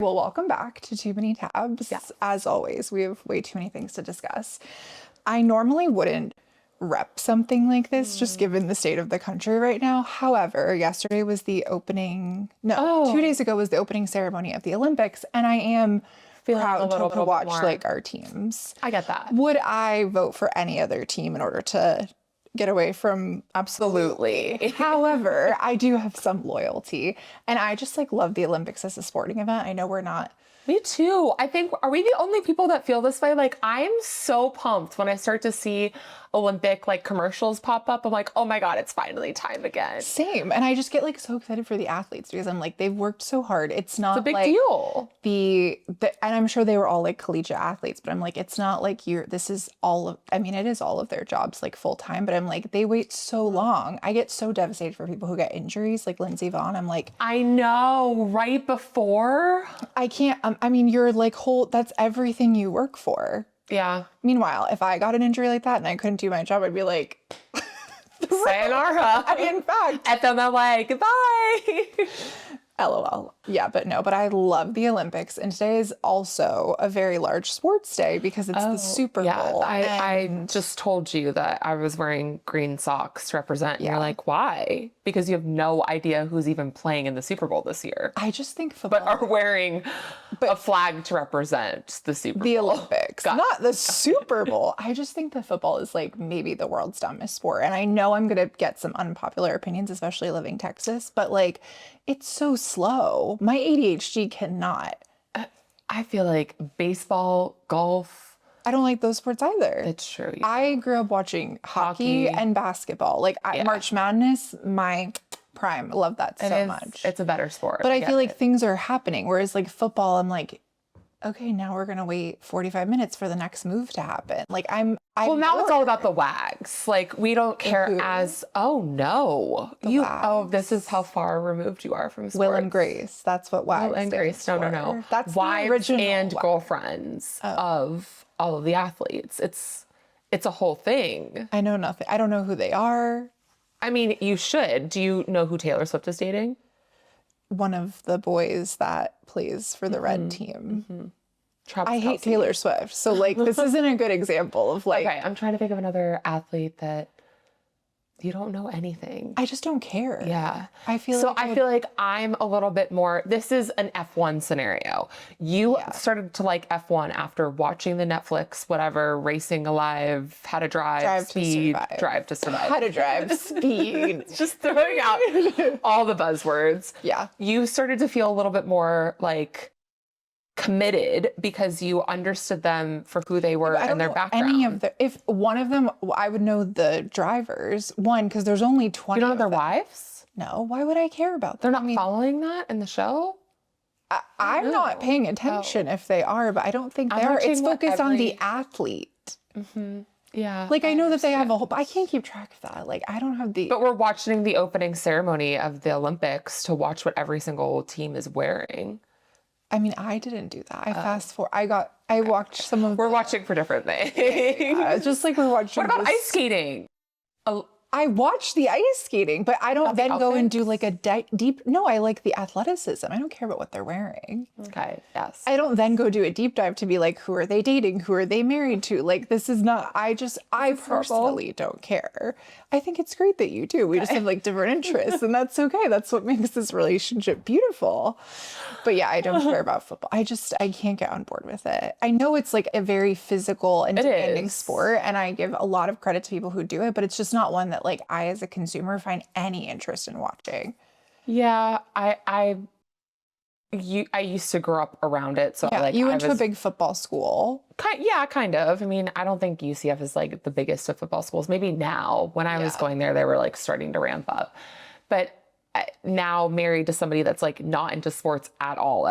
Well, welcome back to Too Many Tabs. Yes. As always, we have way too many things to discuss. I normally wouldn't rep something like this, just given the state of the country right now. However, yesterday was the opening, no, Oh. 2 days ago was the opening ceremony of the Olympics, and I am Feeling a proud little to bit watch more- like our teams. I get that. Would I vote for any other team in order to get away from Absolutely. However, I do have some loyalty, and I just like love the Olympics as a sporting event. I know we're not. Me too. I think, are we the only people that feel this way? Like, I'm so pumped when I start to see Olympic like commercials pop up. I'm like, oh my God, it's finally time again. Same. And I just get like so excited for the athletes because I'm like, they've worked so hard. It's not It's a big like deal. and I'm sure they were all like collegiate athletes, but I'm like, it's not like this is all of, I mean, it is all of their jobs like full time, but I'm like, they wait so long. I get so devastated for people who get injuries like Lindsey Vonn. I'm like, I know, right before. I can't, I mean, you're like that's everything you work for. Yeah. Meanwhile, if I got an injury like that and I couldn't do my job, I'd be like, Sayonara. in fact, FMLA, goodbye. LOL. Yeah, but no, but I love the Olympics. And today is also a very large sports day because it's the Super Bowl. I just told you that I was wearing green socks to represent. And you're like, why? Because you have no idea who's even playing in the Super Bowl this year. I just think football. But are wearing a flag to represent the Super Bowl. The Olympics, not the Super Bowl. I just think that football is like maybe the world's dumbest sport. And I know I'm going to get some unpopular opinions, especially living in Texas, but like it's so slow. My ADHD cannot. I feel like baseball, golf. I don't like those sports either. It's true. I grew up watching hockey and basketball. Like March Madness, my prime. Love that so much. It's a better sport. But I feel like things are happening. Whereas like football, I'm like, okay, now we're gonna wait 45 minutes for the next move to happen. Like well, now it's all about the wags. Like we don't care oh no. This is how far removed you are from sports. Will and Grace. That's what wags. Will and Grace. No. That's wives the original and WAG. girlfriends of all of the athletes. It's a whole thing. I know nothing. I don't know who they are. I mean, you should. Do you know who Taylor Swift is dating? One of the boys that plays for the red team. Travis I hate Kelce. Taylor Swift. So like this isn't a good example of like Okay, I'm trying to think of another athlete that you don't know anything. I just don't care. Yeah. I feel like I'm a little bit more, this is an F1 scenario. You started to like F1 after watching the Netflix, whatever, Racing Alive, How to Drive, Speed, Drive to Survive. How to Drive, Speed. Just throwing out all the buzzwords. Yeah. You started to feel a little bit more like committed because you understood them for who they were and their background. If one of them, I would know the drivers. One, because there's only 20. You don't know their of them. wives? No, why would I care about They're that? not following that in the show? I'm not paying attention if they are, but I don't think they are. It's focused on the athlete. Yeah. Like I know that they have a whole, but I can't keep track of that. Like I don't have the. But we're watching the opening ceremony of the Olympics to watch what every single team is wearing. I mean, I didn't do that. I fast forward. I watched some of. We're watching for different things. Just like we're watching. What about ice skating? I watch the ice skating, but I don't then go and do like a deep. No, I like the athleticism. I don't care about what they're wearing. Okay. Yes. I don't then go do a deep dive to be like, who are they dating? Who are they married to? Like, this is not, I personally don't care. I think it's great that you do. We just have like different interests and that's okay. That's what makes this relationship beautiful. But yeah, I don't care about football. I can't get on board with it. I know it's like a very physical and demanding sport and I give a lot of credit to people who do it, but it's just not one that like I as a consumer find any interest in watching. Yeah, I used to grow up around it, so yeah, you went to a big football school. Kind of. I mean, I don't think UCF is like the biggest of football schools. Maybe now, when I was going there, they were like starting to ramp up. But now married to somebody that's like not into sports at all.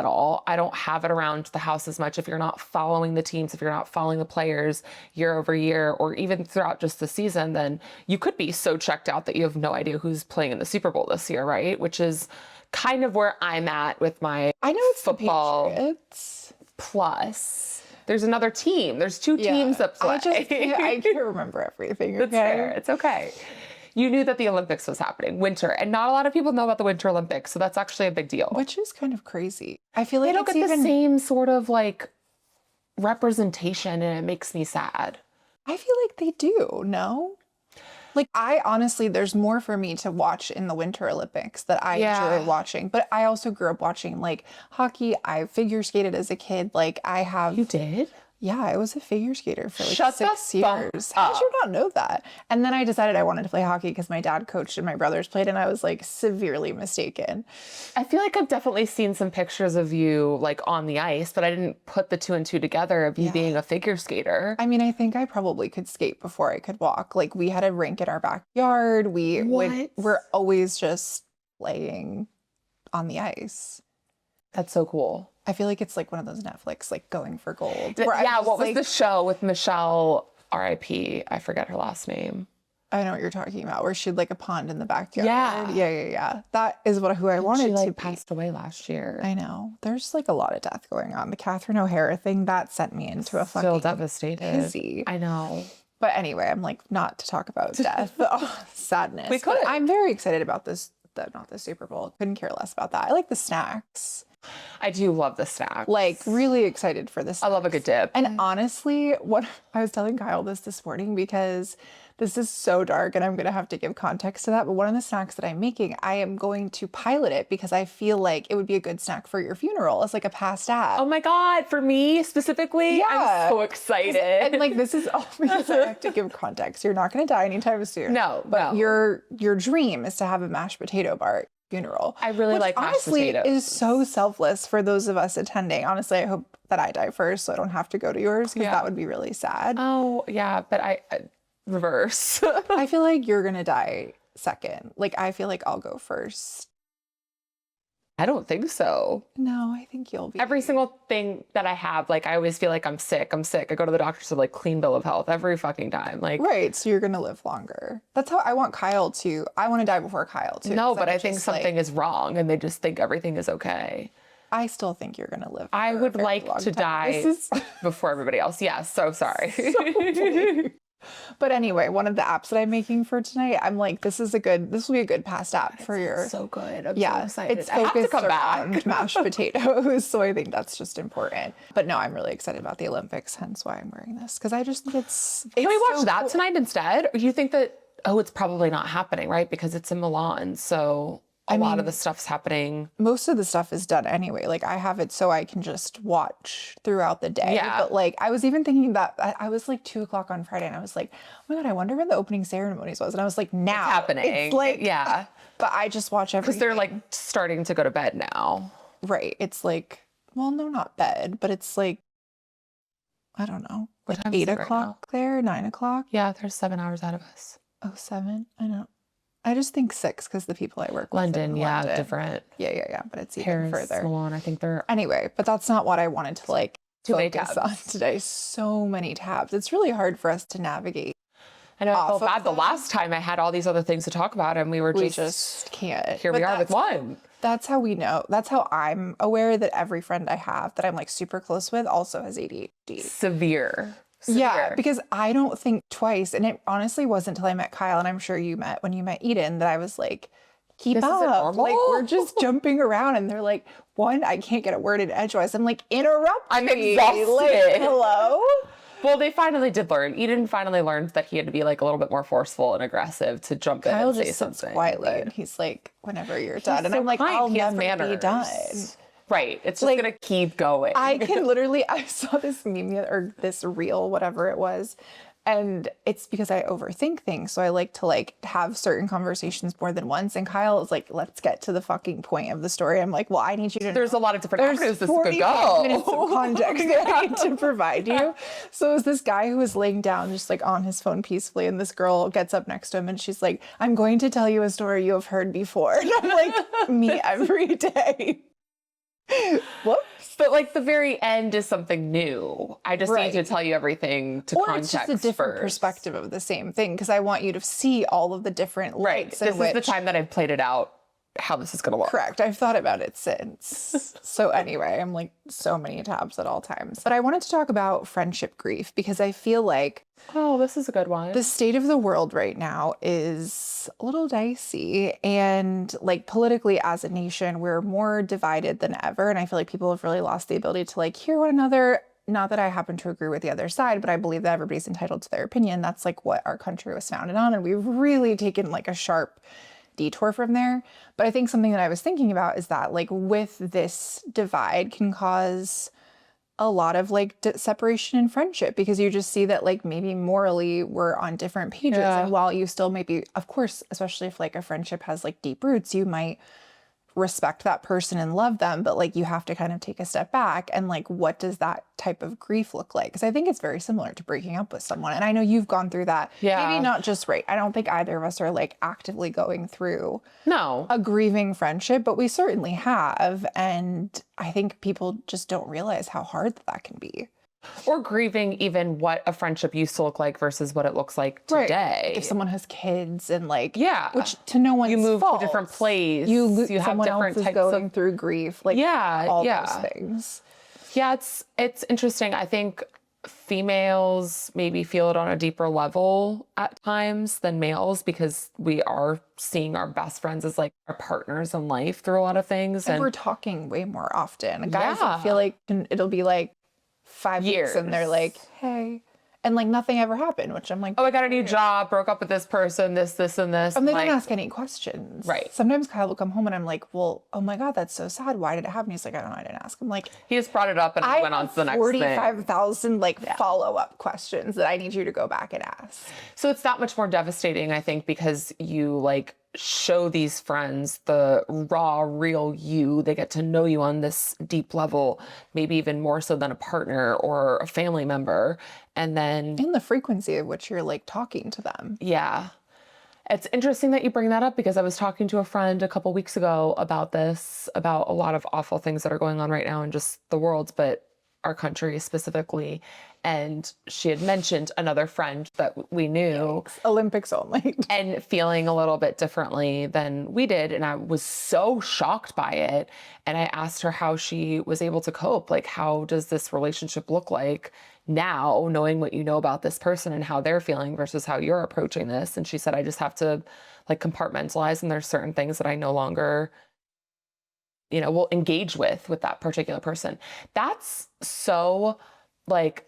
I don't have it around the house as much. If you're not following the teams, if you're not following the players year over year, or even throughout just the season, then you could be so checked out that you have no idea who's playing in the Super Bowl this year, right? Which is kind of where I'm at with my football. The Patriots. Plus, there's another team. There's two teams that play. I can't remember everything. Okay? That's fair. It's okay. you knew that the Olympics was happening, winter. And not a lot of people know about the Winter Olympics. So that's actually a big deal. Which is kind of crazy. I feel like They don't it's get even the same sort of like representation, and it makes me sad. I feel like they do, no? Like, I honestly, there's more for me to watch in the Winter Olympics that I enjoy watching. But I also grew up watching like hockey. I figure skated as a kid. Like, I have. You did? Yeah, I was a figure skater for like Shut 6 the fuck years. How did you up. not know that? And then I decided I wanted to play hockey because my dad coached and my brothers played, and I was like severely mistaken. I feel like I've definitely seen some pictures of you like on the ice, but I didn't put the two and two together of you being a figure skater. I mean, I think I probably could skate before I could walk. Like, we had a rink in our backyard. We're always just playing on the ice. That's so cool. I feel like it's like one of those Netflix, like Going for Gold. Yeah, what was the show with Michelle, R.I.P.? I forget her last name. I know what you're talking about, where she had like a pond in the backyard. Yeah. Yeah. That is who I wanted She to like be. passed away last year. I know. There's like a lot of death going on. The Catherine O'Hara thing, that sent me into a Still fucking devastated. hizzy. I know. But anyway, I'm like, not to talk about death. Oh, sadness. We could. But I'm very excited about this, not the Super Bowl. Couldn't care less about that. I like the snacks. I do love the snacks. Like, really excited for this. I love a good dip. And honestly, what I was telling Kyle this morning, because this is so dark and I'm going to have to give context to that. But one of the snacks that I'm making, I am going to pilot it because I feel like it would be a good snack for your funeral. It's like a past app. Oh my God, for me specifically, Yeah. I'm so excited. And like, this is all because I have to give context. You're not going to die anytime soon. No, But no. your dream is to have a mashed potato bar at your funeral. I really which like mashed honestly potatoes. is so selfless for those of us attending. Honestly, I hope that I die first so I don't have to go to yours, because that would be really sad. Oh, yeah, but I reverse. I feel like you're going to die second. Like, I feel like I'll go first. I don't think so. No, I think you'll be. Every single thing that I have, like, I always feel like I'm sick. I go to the doctor's with like clean bill of health every fucking time. Like, Right, so you're going to live longer. That's how I want Kyle to. I want to die before Kyle too. no, 'cause but I'm I think just something is wrong and they just think everything is okay. I still think you're going to live. I for a would very like long to time. die This is before everybody else. Yeah, so sorry. funny. But anyway, one of the apps that I'm making for tonight, I'm like, this will be a good past app for your. so good. I'm Yeah, so excited. it's I have to focused come around back. mashed potatoes, so I think that's just important. But no, I'm really excited about the Olympics, hence why I'm wearing this, because I just think Can we it's watch so that cool. tonight instead? Or you think that, oh, it's probably not happening, right? Because it's in Milan. So a lot of the stuff's happening. Most of the stuff is done anyway. Like, I have it so I can just watch throughout the day. Yeah. But like, I was even thinking that I was like 2:00 on Friday, and I was like, oh my God, I wonder when the opening ceremonies was. And I was like, now It's happening. It's like, yeah. But I just watch everything. Because they're like starting to go to bed now. Right. It's like, well, no, not bed, but it's like, I don't know, What like time is 8 it right o'clock there, 9 o'clock. Yeah, they're 7 hours out of us. Oh, 7. I know. I just think 6 because the people I work with. London, in yeah, London. different. Yeah. But it's even Paris, further. Milan, I think they're Anyway, but that's not what I wanted to like Too many focus tabs. on today. So many tabs. It's really hard for us to navigate. I know I off felt of bad the them. last time I had all these other things to talk about and we were We just just can't. here But we are with that's- one. That's how we know. That's how I'm aware that every friend I have that I'm like super close with also has ADHD. Severe. Yeah, because I don't think twice. And it honestly wasn't until I met Kyle, and I'm sure you met when you met Eden, that I was like, keep This isn't up. Like, normal? we're just jumping around. And they're like, one, I can't get a word in edgewise. I'm like, interrupt I'm me. exhausted. Like, hello? Well, they finally did learn. Eden finally learned that he had to be like a little bit more forceful and aggressive to jump in Kyle and say just sits something. quietly, but and he's like, whenever you're done. And so I'm like, kind. I'll He has never be done. Right. It's just Like, gonna keep going. I can literally, I saw this meme or this reel, whatever it was, and it's because I overthink things. So I like to like have certain conversations more than once. And Kyle is like, let's get to the fucking point of the story. I'm like, well, I need you to There's a lot of different There's avenues this could 45 go. minutes of context that I need to provide you. So it was this guy who was laying down just like on his phone peacefully, and this girl gets up next to him and she's like, I'm going to tell you a story you have heard before. And I'm like, me every day. Whoops. But like the very end is something new. I just Right. need to tell you everything to Or context it's just a different first. perspective of the same thing, because I want you to see all of the different Right. lights This in is the which time that I've played it out how this is going to look. Correct. I've thought about it since. So anyway, I'm like so many tabs at all times. But I wanted to talk about friendship grief because I feel like Oh, this is a good one. the state of the world right now is a little dicey. And like politically as a nation, we're more divided than ever. And I feel like people have really lost the ability to like hear one another. Not that I happen to agree with the other side, but I believe that everybody's entitled to their opinion. That's like what our country was founded on. And we've really taken like a sharp detour from there. But I think something that I was thinking about is that like with this divide can cause a lot of like separation in friendship because you just see that like maybe morally we're on different pages. Yeah. And while you still maybe, of course, especially if like a friendship has like deep roots, you might respect that person and love them, but like you have to kind of take a step back and like what does that type of grief look like? Because I think it's very similar to breaking up with someone. And I know you've gone through that. Yeah. Maybe not just right. I don't think either of us are like actively going through No. a grieving friendship, but we certainly have. And I think people just don't realize how hard that can be. Or grieving even what a friendship used to look like versus what it looks like today. If someone has kids and like, Yeah. which to no one's You move fault. to a different place. You have someone different else is types going of through grief. Like all those things. Yeah, it's interesting. I think females maybe feel it on a deeper level at times than males because we are seeing our best friends as like our partners in life through a lot of things. And we're talking way more often. Guys, Yeah. I feel like it'll be like 5 Years. weeks and they're like, hey. And like nothing ever happened, which I'm like, oh, I got a new job, broke up with this person, this, and this. and they like, don't ask any questions. Right. Sometimes Kyle will come home and I'm like, well, oh my God, that's so sad. Why did it happen? He's like, I don't know. I didn't ask. I'm like, he just brought it up and I went on have to the next thing. 45,000 like follow-up questions that I need you to go back and ask. So it's that much more devastating, I think, because you like show these friends the raw, real you. They get to know you on this deep level, maybe even more so than a partner or a family member. And then, And the frequency of which you're like talking to them. yeah. It's interesting that you bring that up because I was talking to a friend a couple weeks ago about this, about a lot of awful things that are going on right now in just the world, but our country specifically. And she had mentioned another friend that we knew. Olympics only. And feeling a little bit differently than we did. And I was so shocked by it. And I asked her how she was able to cope. Like, how does this relationship look like now, knowing what you know about this person and how they're feeling versus how you're approaching this? And she said, I just have to like compartmentalize. And there's certain things that I no longer, will engage with that particular person. That's so like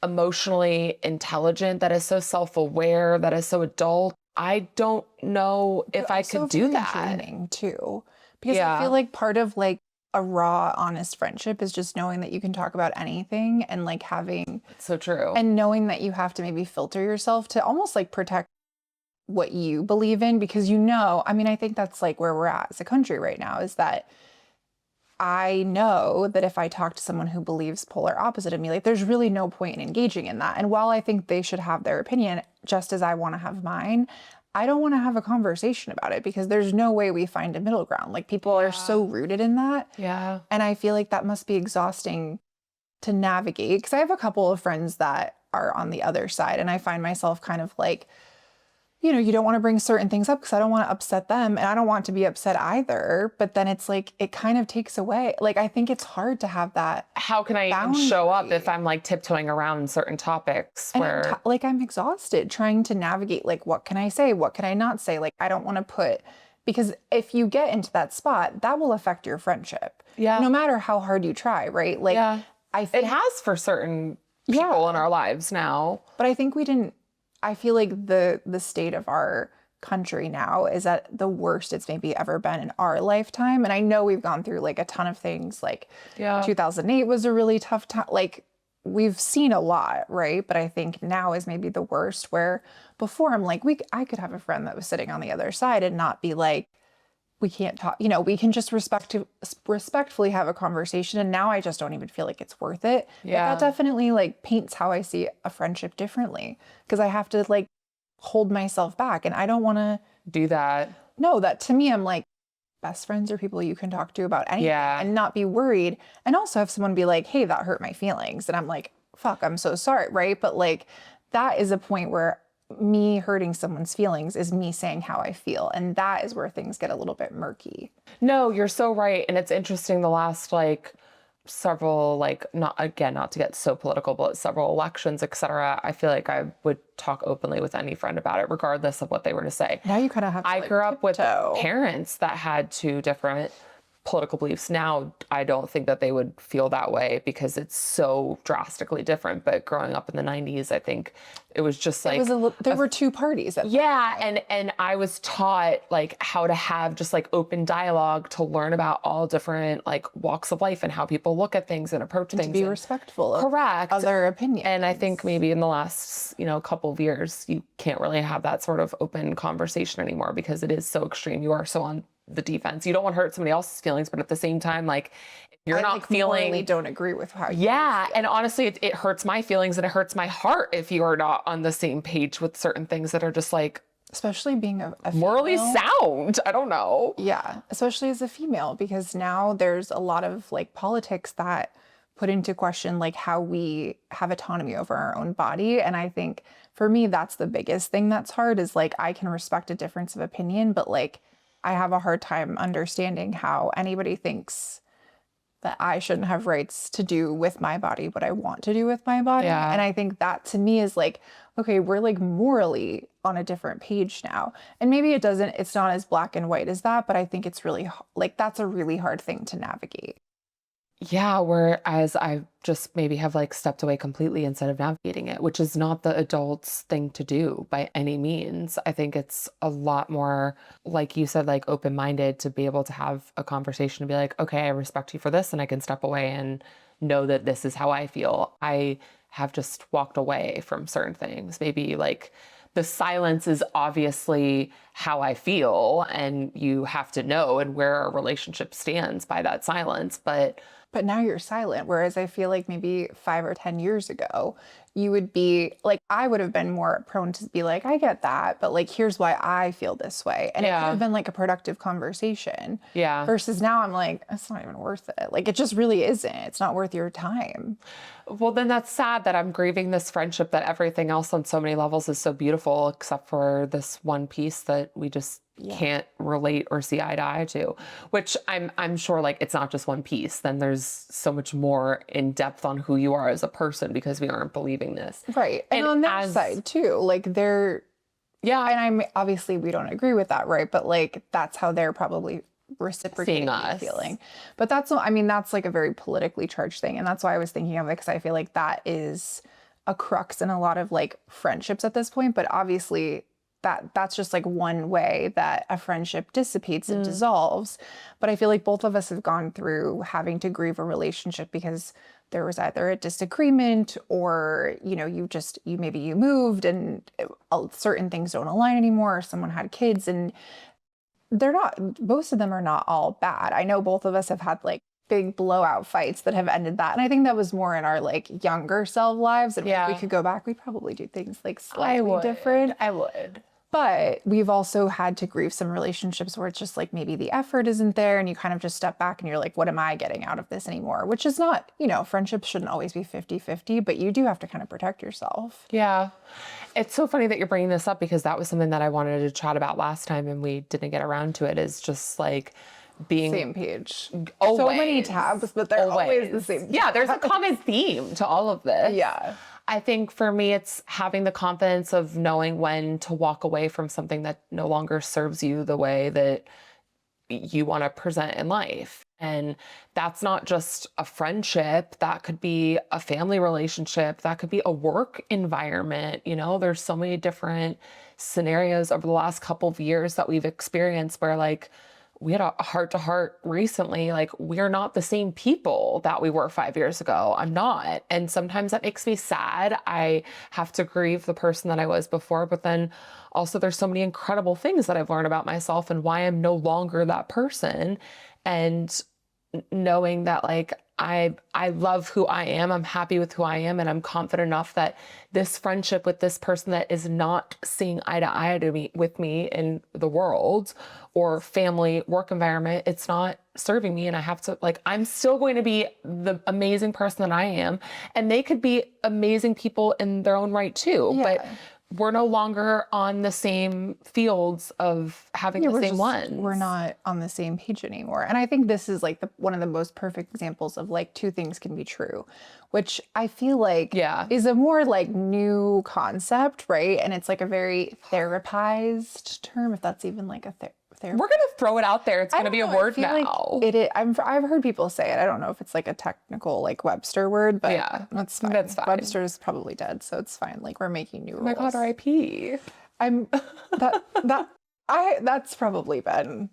emotionally intelligent, that is so self-aware, that is so adult. I don't know if I could do that. Draining too, because I feel like part of like a raw, honest friendship is just knowing that you can talk about anything and like having So true. and knowing that you have to maybe filter yourself to almost like protect what you believe in because I mean, I think that's like where we're at as a country right now is that I know that if I talk to someone who believes polar opposite of me, like there's really no point in engaging in that. And while I think they should have their opinion, just as I want to have mine, I don't want to have a conversation about it because there's no way we find a middle ground. Like people are so rooted in that. Yeah. And I feel like that must be exhausting to navigate because I have a couple of friends that are on the other side and I find myself kind of like, you don't want to bring certain things up because I don't want to upset them and I don't want to be upset either. But then it's like, it kind of takes away. Like, I think it's hard to have that. How can I even show up if I'm like tiptoeing around certain topics where I'm exhausted trying to navigate, like, what can I say? What can I not say? Like, I don't want to because if you get into that spot, that will affect your friendship. Yeah. No matter how hard you try, right? Like, I think it has for certain people in our lives now. But I think I feel like the state of our country now is at the worst it's maybe ever been in our lifetime. And I know we've gone through like a ton of things. Like 2008 was a really tough time. Like we've seen a lot, right? But I think now is maybe the worst where before I'm like, I could have a friend that was sitting on the other side and not be like, we can't talk, we can just respectfully have a conversation. And now I just don't even feel like it's worth it. Yeah. But that definitely like paints how I see a friendship differently because I have to like hold myself back and I don't want to do that. No, that to me, I'm like, best friends are people you can talk to about anything and not be worried. And also have someone be like, hey, that hurt my feelings. And I'm like, fuck, I'm so sorry. Right. But like, that is a point where me hurting someone's feelings is me saying how I feel. And that is where things get a little bit murky. No, you're so right. And it's interesting the last like several, like not to get so political, but several elections, etc. I feel like I would talk openly with any friend about it, regardless of what they were to say. Now you kind of have to I like, grew up with tiptoe. parents that had two different political beliefs. Now, I don't think that they would feel that way because it's so drastically different. But growing up in the 90s, I think it was just like There were two parties. and I was taught like how to have just like open dialogue to learn about all different like walks of life and how people look at things and approach things. To be respectful of correct other opinions. And I think maybe in the last, couple of years, you can't really have that sort of open conversation anymore because it is so extreme. You are so on the defense. You don't want to hurt somebody else's feelings, but at the same time, like if you're not feeling, morally don't agree with how you yeah. feel. And honestly, it hurts my feelings and it hurts my heart if you are not on the same page with certain things that are just like, especially being a morally female. sound. I don't know. Yeah, especially as a female, because now there's a lot of like politics that put into question like how we have autonomy over our own body. And I think for me, that's the biggest thing that's hard is like I can respect a difference of opinion, but like I have a hard time understanding how anybody thinks that I shouldn't have rights to do with my body what I want to do with my body. Yeah. And I think that to me is like, okay, we're like morally on a different page now. And maybe it's not as black and white as that, but I think it's really like, that's a really hard thing to navigate. Yeah, whereas I just maybe have like stepped away completely instead of navigating it, which is not the adult's thing to do by any means. I think it's a lot more, like you said, like open-minded to be able to have a conversation and be like, okay, I respect you for this and I can step away and know that this is how I feel. I have just walked away from certain things. Maybe like the silence is obviously how I feel and you have to know and where our relationship stands by that silence. But now you're silent. Whereas I feel like maybe 5 or 10 years ago, you would be like, I would have been more prone to be like, I get that, but like, here's why I feel this way. And it could have been like a productive conversation. Yeah. Versus now I'm like, it's not even worth it. Like, it just really isn't. It's not worth your time. Well, then that's sad that I'm grieving this friendship that everything else on so many levels is so beautiful, except for this one piece that we just can't relate or see eye to eye to, which I'm sure like it's not just one piece. Then there's so much more in depth on who you are as a person because we aren't believing this. Right. And on their side too, like they're, and obviously we don't agree with that, right? But like, that's how they're probably reciprocating us feeling. But that's like a very politically charged thing. And that's why I was thinking of it, because I feel like that is a crux in a lot of like friendships at this point. But obviously that's just like one way that a friendship dissipates and dissolves. But I feel like both of us have gone through having to grieve a relationship because there was either a disagreement or, maybe you moved and certain things don't align anymore, or someone had kids, and most of them are not all bad. I know both of us have had like big blowout fights that have ended that. And I think that was more in our like younger self lives. And if we could go back, we'd probably do things like slightly different. I would. But we've also had to grieve some relationships where it's just like maybe the effort isn't there and you kind of just step back and you're like, what am I getting out of this anymore? Which is not, friendships shouldn't always be 50-50, but you do have to kind of protect yourself. Yeah. It's so funny that you're bringing this up because that was something that I wanted to chat about last time and we didn't get around to it, is just like being same page. Always, so many tabs, but they're always the same. Yeah, there's a common theme to all of this. Yeah. I think for me, it's having the confidence of knowing when to walk away from something that no longer serves you the way that you want to present in life. And that's not just a friendship. That could be a family relationship. That could be a work environment. There's so many different scenarios over the last couple of years that we've experienced where like, we had a heart-to-heart recently, like we're not the same people that we were 5 years ago. I'm not. And sometimes that makes me sad. I have to grieve the person that I was before, but then also there's so many incredible things that I've learned about myself and why I'm no longer that person. And knowing that like I love who I am, I'm happy with who I am, and I'm confident enough that this friendship with this person that is not seeing eye to eye with me in the world or family, work environment, it's not serving me. And I have to I'm still going to be the amazing person that I am. And they could be amazing people in their own right too. Yeah. But we're no longer on the same fields of having the same ones. We're not on the same page anymore. And I think this is like one of the most perfect examples of like two things can be true, which I feel like is a more like new concept, right? And it's like a very therapized term, if that's even like a therapy. We're going to throw it out there. It's going to be a word now. Like I've heard people say it. I don't know if it's like a technical like Webster word, but that's fine. That's fine. Webster's probably dead, so it's fine. Like we're making new rules. Oh my God, R.I.P. That's probably been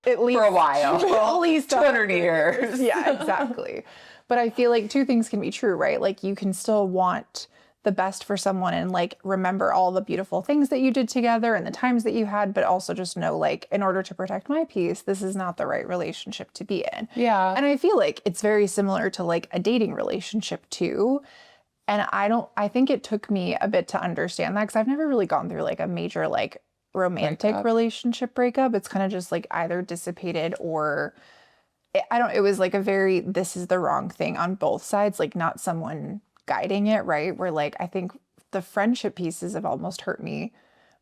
at least for a while. At least 200 years. Yeah, exactly. But I feel like two things can be true, right? Like you can still want the best for someone and like remember all the beautiful things that you did together and the times that you had, but also just know like in order to protect my peace, this is not the right relationship to be in. Yeah. And I feel like it's very similar to like a dating relationship too. And I think it took me a bit to understand that because I've never really gone through like a major like romantic relationship breakup. It's kind of just like either dissipated or it was like a very, this is the wrong thing on both sides, like not someone guiding it, right? Where like, I think the friendship pieces have almost hurt me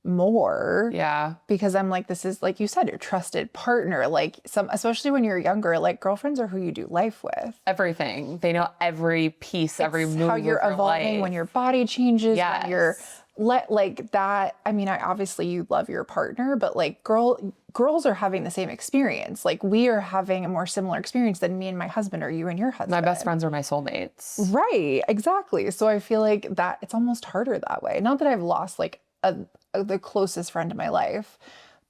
more. Yeah. Because I'm like, this is like you said, your trusted partner, like especially when you're younger, like girlfriends are who you do life with. Everything. They know every piece, every move. How you're evolving when your body changes, when you're like that. I mean, obviously you love your partner, but like girls are having the same experience. Like we are having a more similar experience than me and my husband or you and your husband. My best friends are my soulmates. Right, exactly. So I feel like that it's almost harder that way. Not that I've lost like the closest friend in my life,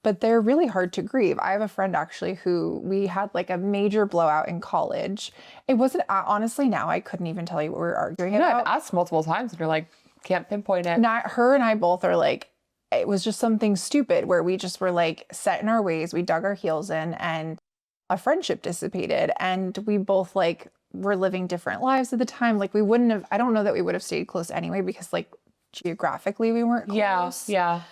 but they're really hard to grieve. I have a friend actually who we had like a major blowout in college. It wasn't honestly now I couldn't even tell you what we were arguing about. I've asked multiple times and you're like, can't pinpoint it. Her and I both are like, it was just something stupid where we just were like set in our ways. We dug our heels in and a friendship dissipated. And we both like were living different lives at the time. Like we wouldn't have, I don't know that we would have stayed close anyway because like geographically we weren't close. Yeah.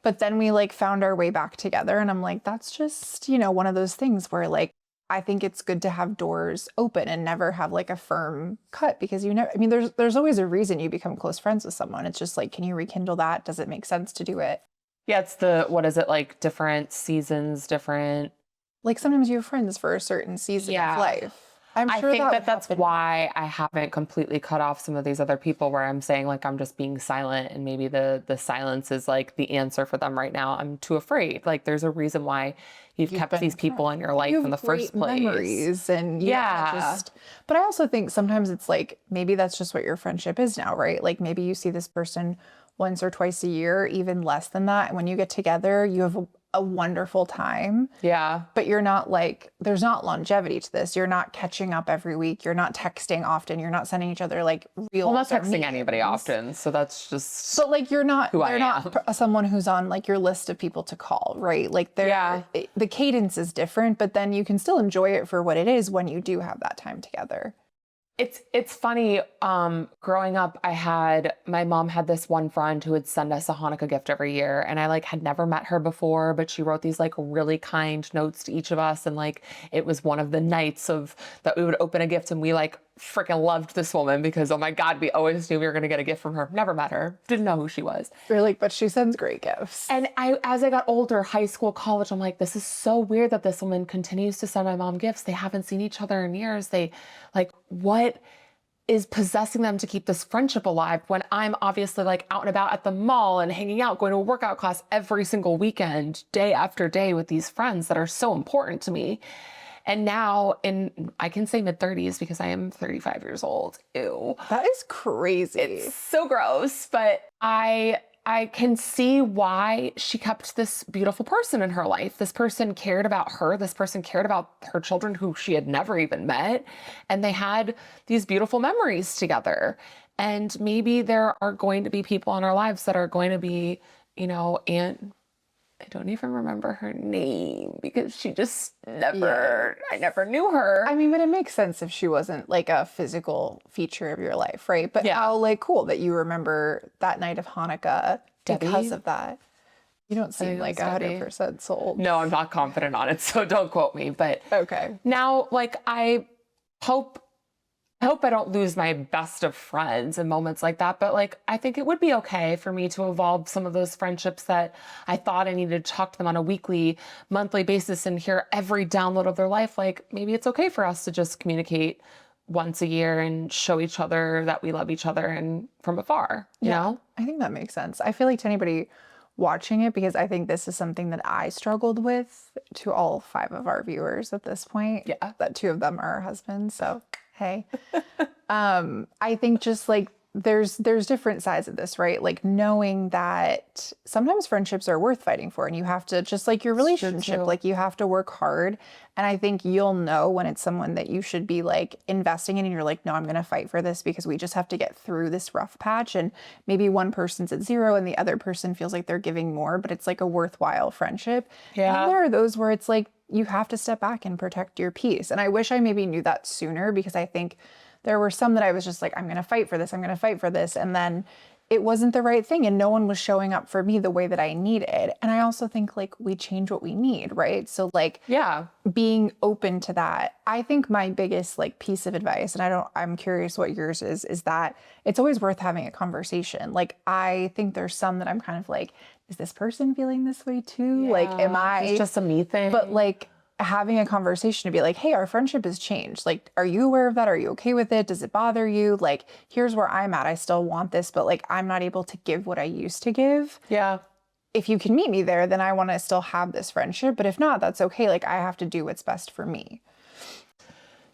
But then we like found our way back together. And I'm like, that's just, one of those things where like, I think it's good to have doors open and never have like a firm cut because there's always a reason you become close friends with someone. It's just like, can you rekindle that? Does it make sense to do it? Yeah, it's what is it like different seasons, different. Like sometimes you have friends for a certain season of life. I think that's why I haven't completely cut off some of these other people where I'm saying like I'm just being silent and maybe the silence is like the answer for them right now. I'm too afraid. Like there's a reason why you've kept these people in your life in the first place. Memories and but I also think sometimes it's like maybe that's just what your friendship is now, right? Like maybe you see this person once or twice a year, even less than that. And when you get together, you have a wonderful time. Yeah. But you're not like, there's not longevity to this. You're not catching up every week. You're not texting often. You're not sending each other like real. I'm not texting anybody often. So that's just. But like they're not someone who's on like your list of people to call, right? Like the cadence is different, but then you can still enjoy it for what it is when you do have that time together. It's funny, growing up, my mom had this one friend who would send us a Hanukkah gift every year. And I like had never met her before, but she wrote these like really kind notes to each of us. And like, it was one of the nights that we would open a gift and we like freaking loved this woman because, oh my God, we always knew we were going to get a gift from her. Never met her. Didn't know who she was. You're like, but she sends great gifts. And as I got older, high school, college, I'm like, this is so weird that this woman continues to send my mom gifts. They haven't seen each other in years. What is possessing them to keep this friendship alive when I'm obviously like out and about at the mall and hanging out, going to a workout class every single weekend, day after day with these friends that are so important to me. And now I can say mid-30s because I am 35 years old. Ew. That is crazy. It's so gross, but I can see why she kept this beautiful person in her life. This person cared about her. This person cared about her children who she had never even met. And they had these beautiful memories together. And maybe there are going to be people in our lives that are going to be, and I don't even remember her name because she just I never knew her. I mean, but it makes sense if she wasn't like a physical feature of your life, right? But how like cool that you remember that night of Hanukkah because of that. You don't seem like 100% sold. No, I'm not confident on it, so don't quote me. But okay. Now, like I hope I hope I don't lose my best of friends in moments like that. But like, I think it would be okay for me to evolve some of those friendships that I thought I needed to talk to them on a weekly, monthly basis and hear every download of their life. Like, maybe it's okay for us to just communicate once a year and show each other that we love each other and from afar, you know? I think that makes sense. I feel like to anybody watching it, because I think this is something that I struggled with, to all 5 of our viewers at this point. Yeah. That 2 of them are our husbands. So, hey. I think just like there's different sides of this, right? Like knowing that sometimes friendships are worth fighting for, and you have to, just like your relationship, too. like you have to work hard. And I think you'll know when it's someone that you should be like investing in, and you're like, no, I'm going to fight for this because we just have to get through this rough patch. And maybe one person's at 0 and the other person feels like they're giving more, but it's like a worthwhile friendship. Yeah. And there are those where it's like you have to step back and protect your peace. And I wish I maybe knew that sooner, because I think there were some that I was just like, I'm going to fight for this. I'm going to fight for this. And then it wasn't the right thing, and no one was showing up for me the way that I needed. And I also think like we change what we need, right? So like Yeah. being open to that. I think my biggest like piece of advice, and I'm curious what yours is that it's always worth having a conversation. Like I think there's some that I'm kind of like, is this person feeling this way too? Like, am I It's just a me thing. But like having a conversation to be like, hey, our friendship has changed. Like, are you aware of that? Are you okay with it? Does it bother you? Like, here's where I'm at. I still want this, but like, I'm not able to give what I used to give. yeah. If you can meet me there, then I want to still have this friendship. But if not, that's okay. Like, I have to do what's best for me.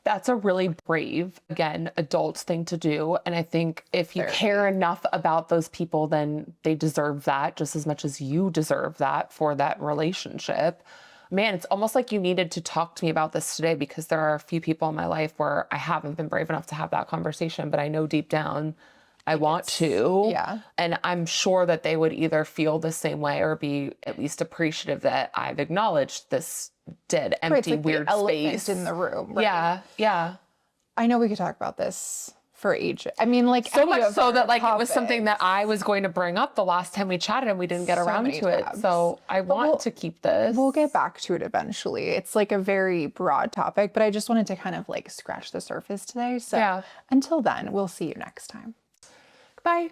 That's a really brave, again, adult thing to do. And I think if you care enough about those people, then they deserve that just as much as you deserve that for that relationship. Man, it's almost like you needed to talk to me about this today, because there are a few people in my life where I haven't been brave enough to have that conversation, but I know deep down I want to. Yeah. And I'm sure that they would either feel the same way or be at least appreciative that I've acknowledged this dead, empty, Right, it's like weird the elephant space in the room. Right? Yeah. Yeah. I know we could talk about this for ages. I mean, like So any much of so our that like it was something that topics. I was going to bring up the last time we chatted and we didn't get So around many to it. tabs. So I want to keep this. We'll get back to it eventually. It's like a very broad topic, but I just wanted to kind of like scratch the surface today. So Yeah. until then, we'll see you next time. Bye.